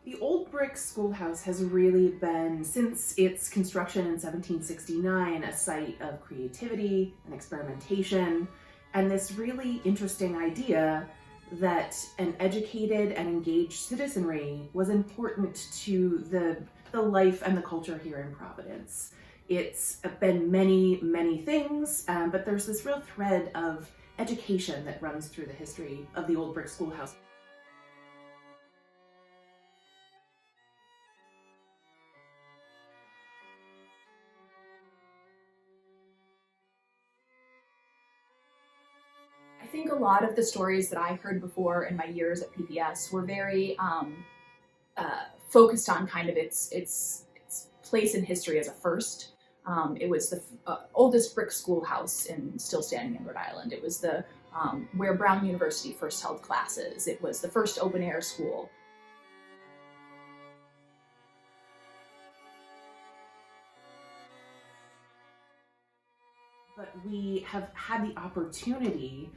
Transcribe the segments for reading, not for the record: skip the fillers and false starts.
The old brick schoolhouse has really been, since its construction in 1769, a site of creativity and experimentation, and this really interesting idea that an educated and engaged citizenry was important to the life and the culture here in Providence. It's been many, many things, but there's this real thread of education that runs through the history of the old brick schoolhouse. I think a lot of the stories that I heard before in my years at PBS were very focused on kind of its place in history as a first. It was the oldest brick schoolhouse still standing in Rhode Island. It was the where Brown University first held classes. It was the first open air school. But we have had the opportunity,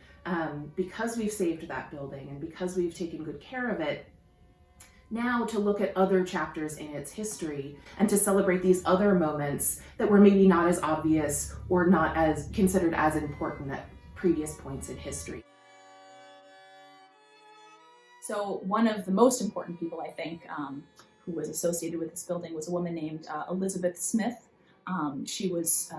because we've saved that building and because we've taken good care of it, now to look at other chapters in its history and to celebrate these other moments that were maybe not as obvious or not as considered as important at previous points in history. So one of the most important people, I think, who was associated with this building was a woman named Elizabeth Smith. She was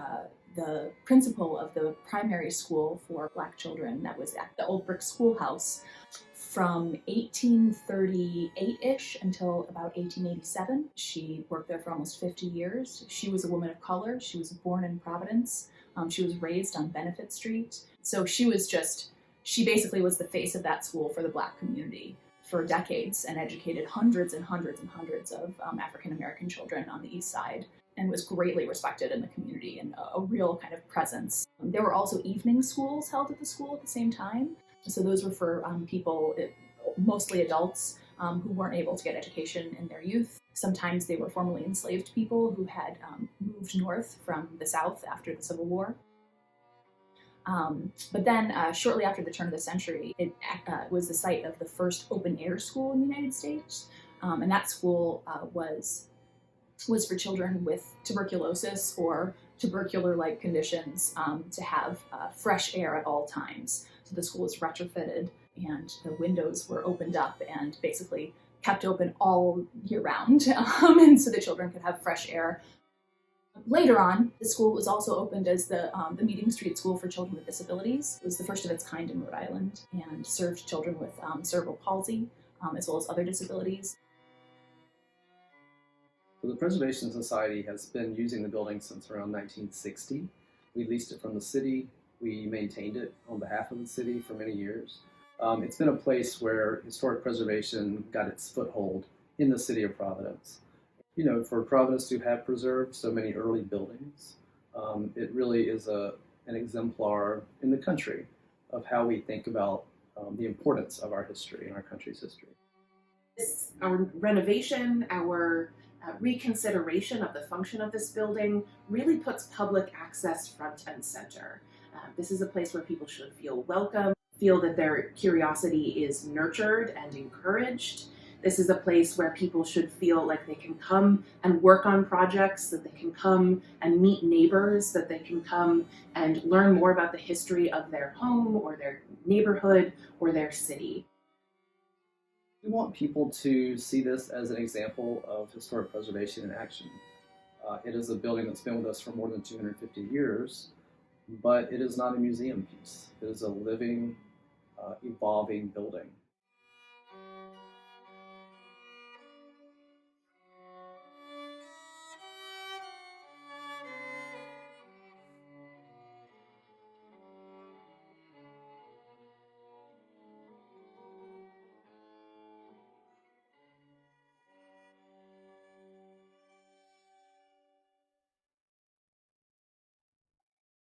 the principal of the primary school for Black children that was at the old brick schoolhouse from 1838-ish until about 1887. She worked there for almost 50 years. She was a woman of color. She was born in Providence. She was raised on Benefit Street. So she basically was the face of that school for the Black community for decades and educated hundreds and hundreds and hundreds of African-American children on the East Side, and was greatly respected in the community and a real kind of presence. There were also evening schools held at the school at the same time. So those were for people, mostly adults, who weren't able to get education in their youth. Sometimes they were formerly enslaved people who had moved north from the South after the Civil War. But then shortly after the turn of the century, it was the site of the first open air school in the United States. And that school was for children with tuberculosis or tubercular-like conditions to have fresh air at all times. So the school was retrofitted and the windows were opened up and basically kept open all year round, and so the children could have fresh air. Later on, the school was also opened as the Meeting Street School for Children with Disabilities. It was the first of its kind in Rhode Island and served children with cerebral palsy, as well as other disabilities. So the Preservation Society has been using the building since around 1960. We leased it from the city. We maintained it on behalf of the city for many years. It's been a place where historic preservation got its foothold in the city of Providence. You know, for Providence to have preserved so many early buildings, it really is an exemplar in the country of how we think about the importance of our history and our country's history. Our renovation, our reconsideration of the function of this building really puts public access front and center. This is a place where people should feel welcome, feel that their curiosity is nurtured and encouraged. This is a place where people should feel like they can come and work on projects, that they can come and meet neighbors, that they can come and learn more about the history of their home or their neighborhood or their city. We want people to see this as an example of historic preservation in action. It is a building that's been with us for more than 250 years, but it is not a museum piece. It is a living, evolving building.